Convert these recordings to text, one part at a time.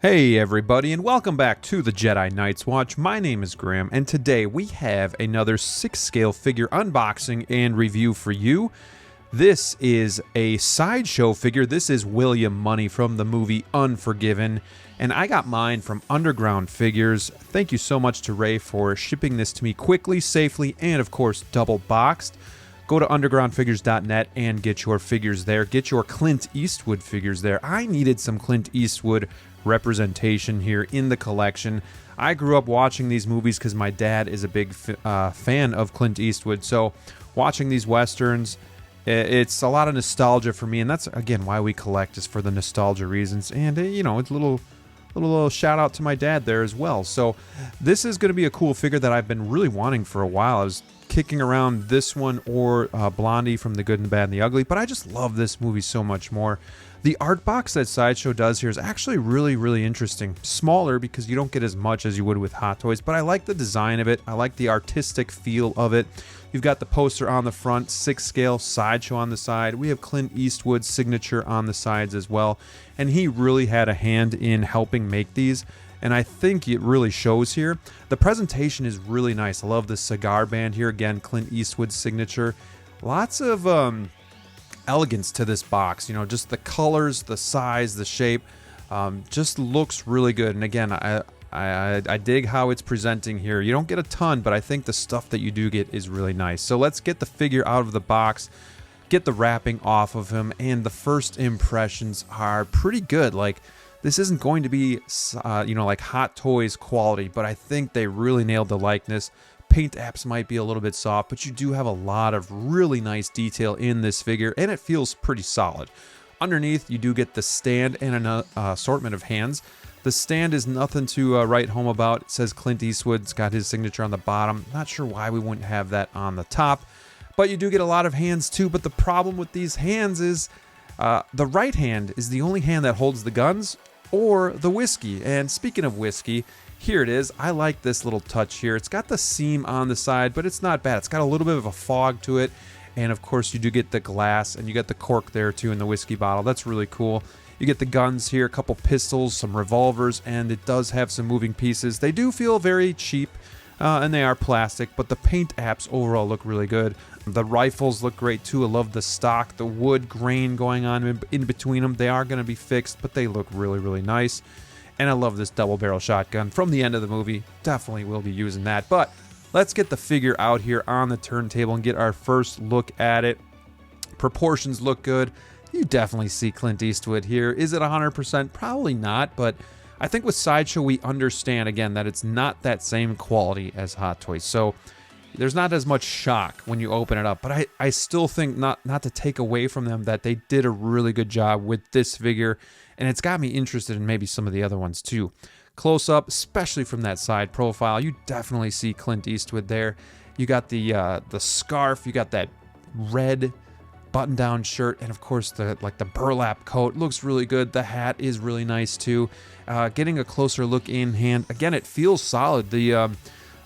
Hey everybody, and welcome back to the Jedi Knights Watch. My name is Graham, and today we have another 6-scale figure unboxing and review for you. This is a Sideshow figure. This is William Munny from the movie Unforgiven, and I got mine from Underground Figures. Thank you so much to Ray for shipping this to me quickly, safely, and of course double boxed. Go to undergroundfigures.net and get your figures there. Get your Clint Eastwood figures there. I needed some Clint Eastwood representation here in the collection. I grew up watching these movies because my dad is a big fan of Clint Eastwood. So watching these westerns, it's a lot of nostalgia for me, and that's again why we collect, is for the nostalgia reasons. And you know, it's a little shout out to my dad there as well. So this is going to be a cool figure that I've been really wanting for a while. I was kicking around this one or Blondie from The Good and the Bad and the Ugly, but I just love this movie so much more. The art box that Sideshow does here is actually really interesting. Smaller because you don't get as much as you would with Hot Toys, but I like the design of it. I like the artistic feel of it. You've got the poster on the front, 6-scale, Sideshow on the side. We have Clint Eastwood's signature on the sides as well, and he really had a hand in helping make these, and I think it really shows here. The presentation is really nice. I love the cigar band here. Again, Clint Eastwood's signature. Lots of elegance to this box, you know, just the colors, the size, the shape, just looks really good. And again, I dig how it's presenting here. You don't get a ton, but I think the stuff that you do get is really nice. So let's get the figure out of the box, get the wrapping off of him, and the first impressions are pretty good. Like, this isn't going to be you know, like Hot Toys quality, but I think they really nailed the likeness. Paint apps might be a little bit soft, but you do have a lot of really nice detail in this figure, and it feels pretty solid. Underneath, you do get the stand and an assortment of hands. The stand is nothing to write home about. It says Clint Eastwood. It's got his signature on the bottom. Not sure why we wouldn't have that on the top, but you do get a lot of hands too. But the problem with these hands is the right hand is the only hand that holds the guns or the whiskey. And speaking of whiskey, here it is. I like this little touch here. It's got the seam on the side, but it's not bad. It's got a little bit of a fog to it. And of course, you do get the glass, and you get the cork there too in the whiskey bottle. That's really cool. You get the guns here, a couple pistols, some revolvers, and it does have some moving pieces. They do feel very cheap, and they are plastic, but the paint apps overall look really good. The rifles look great too. I love the stock, the wood grain going on in between them. They are going to be fixed, but they look really nice. And I love this double barrel shotgun from the end of the movie. Definitely will be using that. But let's get the figure out here on the turntable and get our first look at it. Proportions look good. You definitely see Clint Eastwood here. Is it 100%? Probably not, but I think with Sideshow we understand, again, that it's not that same quality as Hot Toys. So there's not as much shock when you open it up, but I still think, not to take away from them, that they did a really good job with this figure, and it's got me interested in maybe some of the other ones too. Close up, especially from that side profile, you definitely see Clint Eastwood there. You got the scarf, you got that red button-down shirt, and of course the burlap coat looks really good. The hat is really nice too. Getting a closer look in hand, again, it feels solid.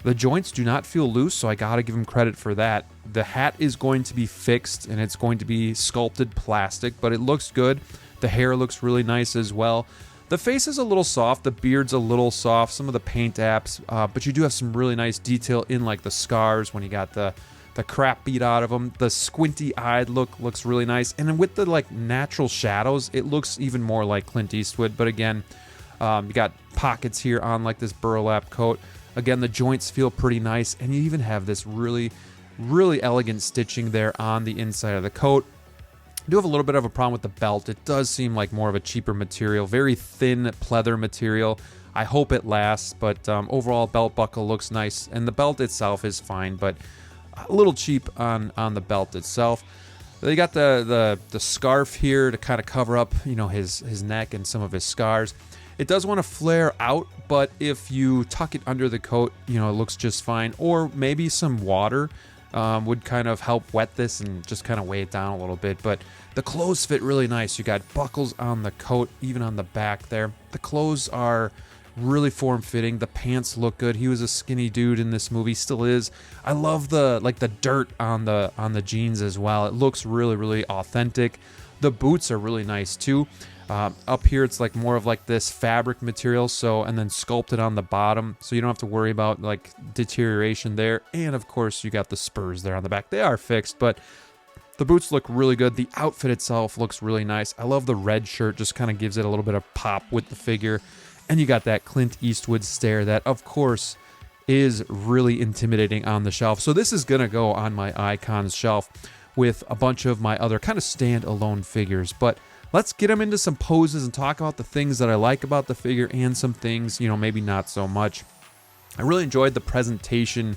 The joints do not feel loose, so I gotta give him credit for that. The hat is going to be fixed, and it's going to be sculpted plastic, but it looks good. The hair looks really nice as well. The face is a little soft, the beard's a little soft, some of the paint apps, but you do have some really nice detail in like the scars when you got the crap beat out of them. The squinty-eyed look looks really nice, and then with the like natural shadows, it looks even more like Clint Eastwood. But again, you got pockets here on like this burlap coat. Again, the joints feel pretty nice, and you even have this really elegant stitching there on the inside of the coat. I do have a little bit of a problem with the belt. It does seem like more of a cheaper material, very thin pleather material. I hope it lasts, but overall belt buckle looks nice, and the belt itself is fine, but a little cheap on the belt itself. They got the scarf here to kind of cover up, you know, his neck and some of his scars. It does want to flare out, but if you tuck it under the coat, you know, it looks just fine. Or maybe some water would kind of help wet this and just kind of weigh it down a little bit. But the clothes fit really nice. You got buckles on the coat, even on the back there. The clothes are really form-fitting. The pants look good. He was a skinny dude in this movie, still is. I love the dirt on the jeans as well. It looks really authentic. The boots are really nice too. Up here, it's like more of like this fabric material, so, and then sculpted on the bottom, so you don't have to worry about like deterioration there. And of course, you got the spurs there on the back. They are fixed, but the boots look really good. The outfit itself looks really nice. I love the red shirt, just kind of gives it a little bit of pop with the figure. And you got that Clint Eastwood stare that, of course, is really intimidating on the shelf. So this is going to go on my icons shelf with a bunch of my other kind of stand-alone figures. But let's get them into some poses and talk about the things that I like about the figure and some things, you know, maybe not so much. I really enjoyed the presentation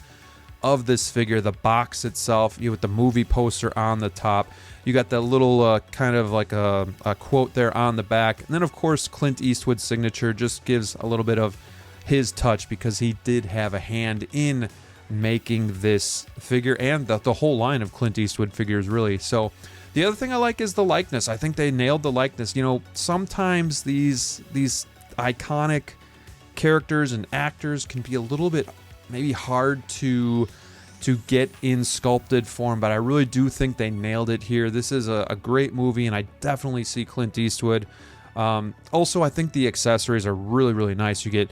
of this figure, the box itself, with the movie poster on the top. You got that little kind of like a quote there on the back. And then, of course, Clint Eastwood's signature just gives a little bit of his touch because he did have a hand in making this figure and the whole line of Clint Eastwood figures, really. So the other thing I like is the likeness. I think they nailed the likeness. You know, sometimes these iconic characters and actors can be a little bit maybe hard to get in sculpted form, but I really do think they nailed it here. This is a great movie, and I definitely see Clint Eastwood. Also, I think the accessories are really, really nice. You get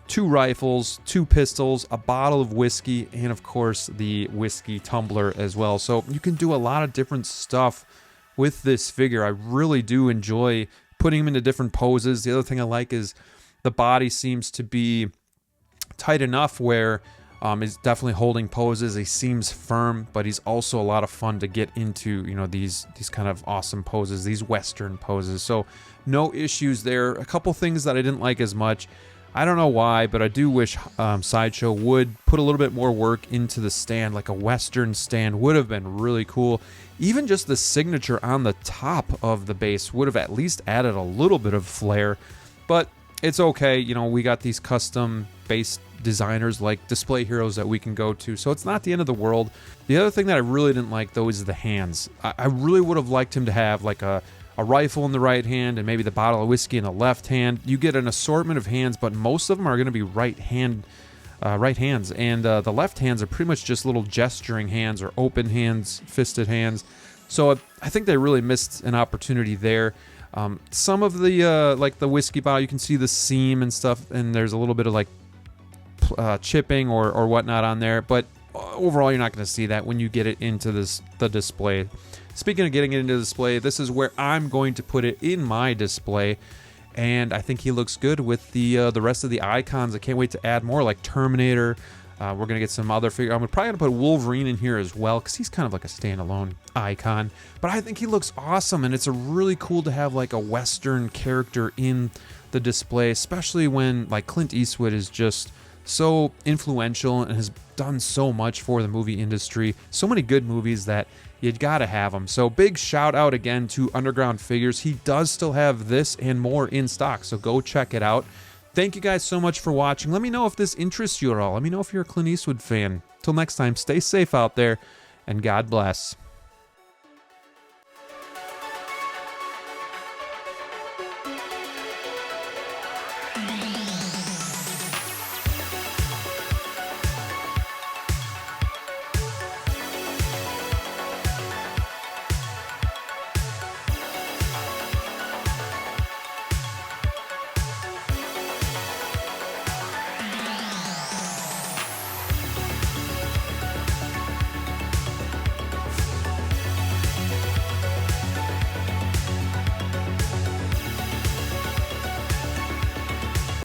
2 rifles, 2 pistols, a bottle of whiskey, and of course the whiskey tumbler as well. So you can do a lot of different stuff with this figure. I really do enjoy putting him into different poses. The other thing I like is the body seems to be tight enough where he's definitely holding poses. He seems firm, but he's also a lot of fun to get into, you know, these kind of awesome poses, these Western poses. So no issues there. A couple things that I didn't like as much. I don't know why, but I do wish Sideshow would put a little bit more work into the stand. Like a Western stand would have been really cool. Even just the signature on the top of the base would have at least added a little bit of flair. But it's okay. You know, we got these custom base designers like Display Heroes that we can go to, so it's not the end of the world. The other thing that I really didn't like, though, is the hands. I really would have liked him to have like a rifle in the right hand and maybe the bottle of whiskey in the left hand. You get an assortment of hands, but most of them are going to be right hands, and the left hands are pretty much just little gesturing hands or open hands, fisted hands. So I think they really missed an opportunity there. Some of the like the whiskey bottle, you can see the seam and stuff, and there's a little bit of like chipping or whatnot on there, but overall you're not going to see that when you get it into the display. Speaking of getting it into the display, this is where I'm going to put it in my display, and I think he looks good with the rest of the icons. I can't wait to add more, like Terminator. We're going to get some other figure. I'm probably going to put Wolverine in here as well because he's kind of like a standalone icon. But I think he looks awesome, and it's really cool to have like a Western character in the display, especially when like Clint Eastwood is just so influential and has done so much for the movie industry. So many good movies that you gotta have him. So big shout out again to Underground Figures. He does still have this and more in stock, so go check it out. Thank you guys so much for watching. Let me know if this interests you at all. Let me know if you're a Clint Eastwood fan. Till next time, stay safe out there, and God bless.